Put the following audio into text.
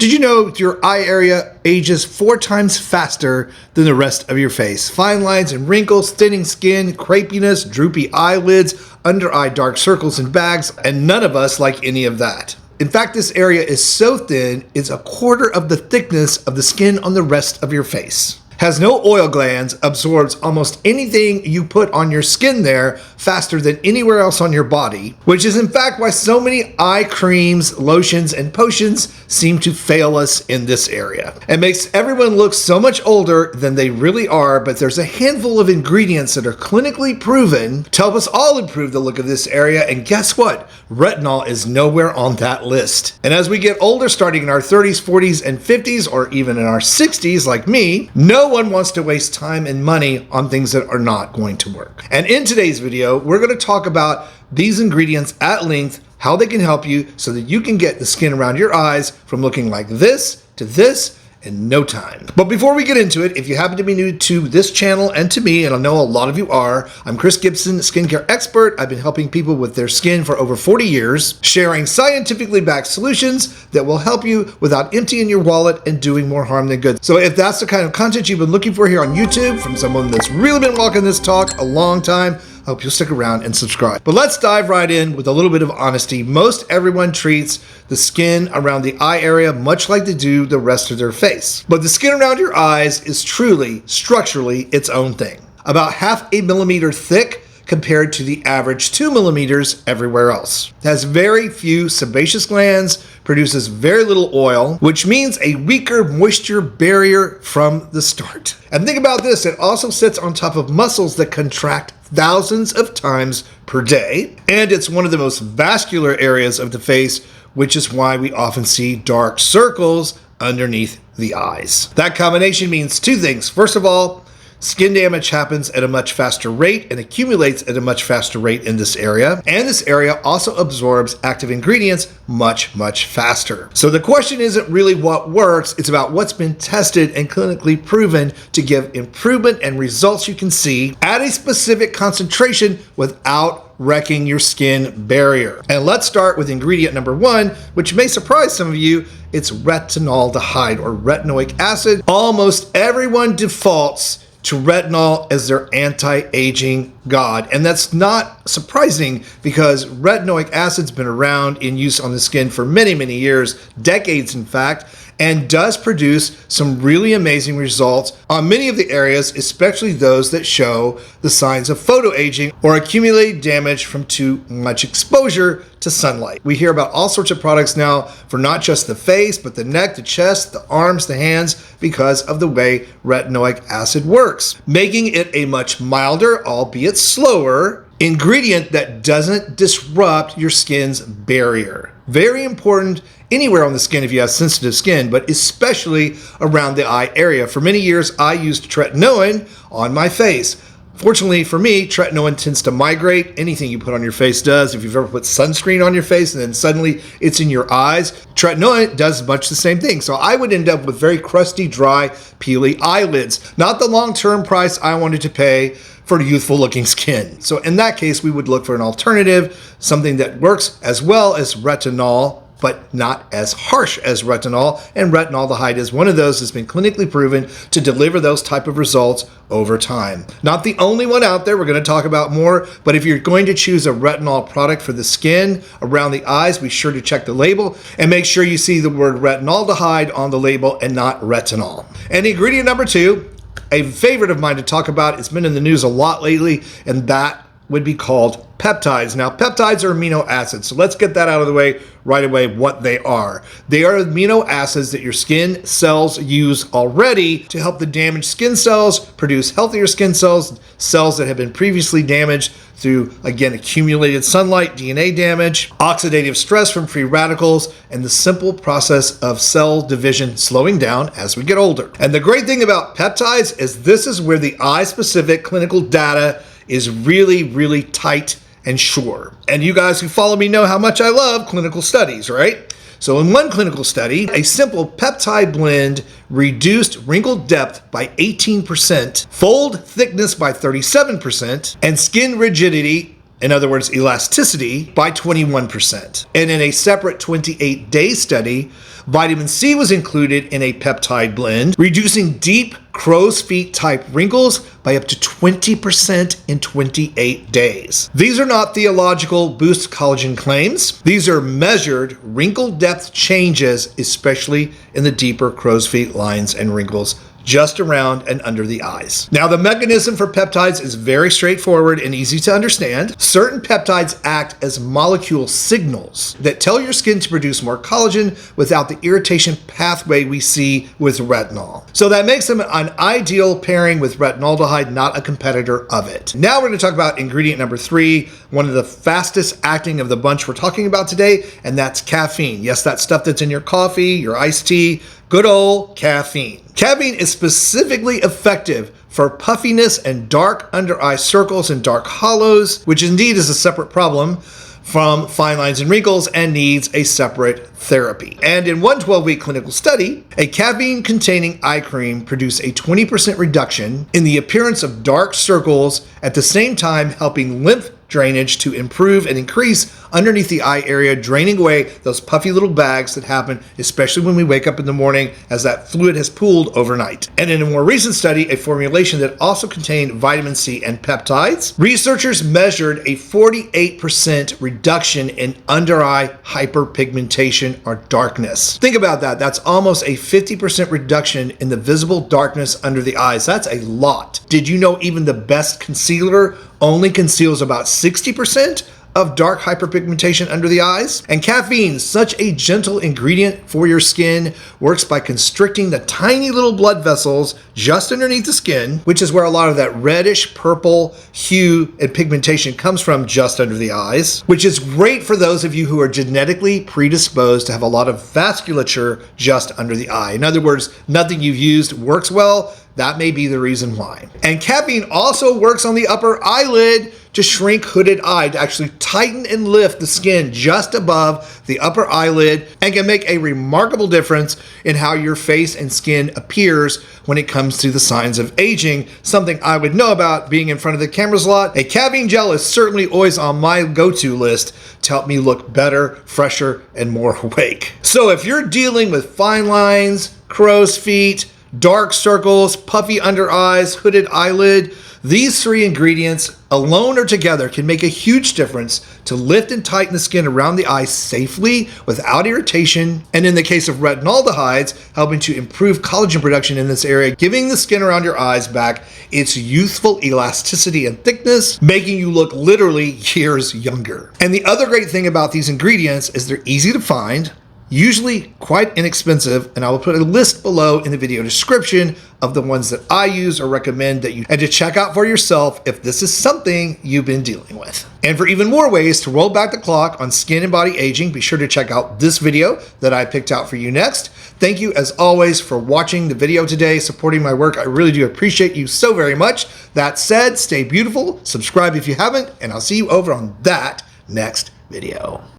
Did you know your eye area ages 4 times faster than the rest of your face? Fine lines and wrinkles, thinning skin, crepiness, droopy eyelids, under eye dark circles and bags, and none of us like any of that. In fact, this area is so thin, it's a quarter of the thickness of the skin on the rest of your face. Has no oil glands, absorbs almost anything you put on your skin there faster than anywhere else on your body, which is in fact why so many eye creams, lotions, and potions seem to fail us in this area. It makes everyone look so much older than they really are, but there's a handful of ingredients that are clinically proven to help us all improve the look of this area, and guess what? Retinol is nowhere on that list. And as we get older, starting in our 30s, 40s, and 50s, or even in our 60s like me, no one wants to waste time and money on things that are not going to work. And in today's video, we're going to talk about these ingredients at length, how they can help you so that you can get the skin around your eyes from looking like this to this in no time. But before we get into it, if you happen to be new to this channel and to me, and I know a lot of you are, I'm Chris Gibson, skincare expert. I've been helping people with their skin for over 40 years, sharing scientifically backed solutions that will help you without emptying your wallet and doing more harm than good. So if that's the kind of content you've been looking for here on YouTube from someone that's really been walking this talk a long time, I hope you'll stick around and subscribe. But let's dive right in with a little bit of honesty. Most everyone treats the skin around the eye area much like they do the rest of their face. But the skin around your eyes is truly, structurally, its own thing. About 0.5 millimeter thick compared to the average 2 millimeters everywhere else. It has very few sebaceous glands, produces very little oil, which means a weaker moisture barrier from the start. And think about this, it also sits on top of muscles that contract thousands of times per day, and it's one of the most vascular areas of the face, which is why we often see dark circles underneath the eyes. That combination means two things. First of all, skin damage happens at a much faster rate and accumulates at a much faster rate in this area. And this area also absorbs active ingredients much, much faster. So the question isn't really what works, it's about what's been tested and clinically proven to give improvement and results you can see at a specific concentration without wrecking your skin barrier. And let's start with ingredient number 1, which may surprise some of you. It's retinaldehyde or retinoic acid. Almost everyone defaults to retinol as their anti-aging god. And that's not surprising because retinoic acid's been around in use on the skin for many, many years, decades in fact, and does produce some really amazing results on many of the areas, especially those that show the signs of photoaging or accumulated damage from too much exposure to sunlight. We hear about all sorts of products now for not just the face, but the neck, the chest, the arms, the hands, because of the way retinoic acid works, making it a much milder, albeit slower, ingredient that doesn't disrupt your skin's barrier. Very important anywhere on the skin if you have sensitive skin, but especially around the eye area. For many years, I used tretinoin on my face. Fortunately for me, tretinoin tends to migrate. Anything you put on your face does. If you've ever put sunscreen on your face and then suddenly it's in your eyes, tretinoin does much the same thing. So I would end up with very crusty, dry, peely eyelids. Not the long-term price I wanted to pay for youthful looking skin. So in that case, we would look for an alternative, something that works as well as retinol, but not as harsh as retinol, and retinaldehyde is one of those that's been clinically proven to deliver those type of results over time. Not the only one out there, we're going to talk about more, but if you're going to choose a retinol product for the skin around the eyes, be sure to check the label and make sure you see the word retinaldehyde on the label and not retinol. And ingredient number 2, a favorite of mine to talk about, it's been in the news a lot lately, and that would be called peptides. Now, peptides are amino acids, so let's get that out of the way right away, what they are. They are amino acids that your skin cells use already to help the damaged skin cells produce healthier skin cells, cells that have been previously damaged through, again, accumulated sunlight, DNA damage, oxidative stress from free radicals, and the simple process of cell division slowing down as we get older. And the great thing about peptides is this is where the eye-specific clinical data is really, really tight and sure. And you guys who follow me know how much I love clinical studies, right? So in one clinical study, a simple peptide blend reduced wrinkle depth by 18%, fold thickness by 37%, and skin rigidity in other words, elasticity, by 21%. And in a separate 28-day study, vitamin C was included in a peptide blend, reducing deep crow's feet type wrinkles by up to 20% in 28 days. These are not theological boost collagen claims. These are measured wrinkle depth changes, especially in the deeper crow's feet lines and wrinkles just around and under the eyes. Now, the mechanism for peptides is very straightforward and easy to understand. Certain peptides act as molecule signals that tell your skin to produce more collagen without the irritation pathway we see with retinol. So that makes them an ideal pairing with retinaldehyde, not a competitor of it. Now we're going to talk about ingredient number 3, one of the fastest acting of the bunch we're talking about today, and that's caffeine. Yes, that stuff that's in your coffee, your iced tea, good old caffeine. Caffeine is specifically effective for puffiness and dark under eye circles and dark hollows, which indeed is a separate problem from fine lines and wrinkles and needs a separate therapy. And in one 12-week clinical study, a caffeine-containing eye cream produced a 20% reduction in the appearance of dark circles, at the same time helping lymph drainage to improve and increase underneath the eye area, draining away those puffy little bags that happen, especially when we wake up in the morning as that fluid has pooled overnight. And in a more recent study, a formulation that also contained vitamin C and peptides, researchers measured a 48% reduction in under eye hyperpigmentation or darkness. Think about that. That's almost a 50% reduction in the visible darkness under the eyes. That's a lot. Did you know even the best concealer only conceals about 60% of dark hyperpigmentation under the eyes? And caffeine, such a gentle ingredient for your skin, works by constricting the tiny little blood vessels just underneath the skin, which is where a lot of that reddish purple hue and pigmentation comes from, just under the eyes, which is great for those of you who are genetically predisposed to have a lot of vasculature just under the eye. In other words, nothing you've used works well. That may be the reason why. And caffeine also works on the upper eyelid to shrink hooded eye, to actually tighten and lift the skin just above the upper eyelid, and can make a remarkable difference in how your face and skin appears when it comes to the signs of aging, something I would know about being in front of the cameras a lot. A caffeine gel is certainly always on my go-to list to help me look better, fresher, and more awake. So if you're dealing with fine lines, crow's feet, dark circles, puffy under eyes, hooded eyelid, these 3 ingredients alone or together can make a huge difference to lift and tighten the skin around the eye safely without irritation, and in the case of retinaldehydes, helping to improve collagen production in this area, giving the skin around your eyes back its youthful elasticity and thickness, making you look literally years younger. And the other great thing about these ingredients is they're easy to find, usually quite inexpensive, and I will put a list below in the video description of the ones that I use or recommend that you and to check out for yourself if this is something you've been dealing with. And for even more ways to roll back the clock on skin and body aging, be sure to check out this video that I picked out for you next. Thank you as always for watching the video today, supporting my work. I really do appreciate you so very much. That said, stay beautiful, subscribe if you haven't, and I'll see you over on that next video.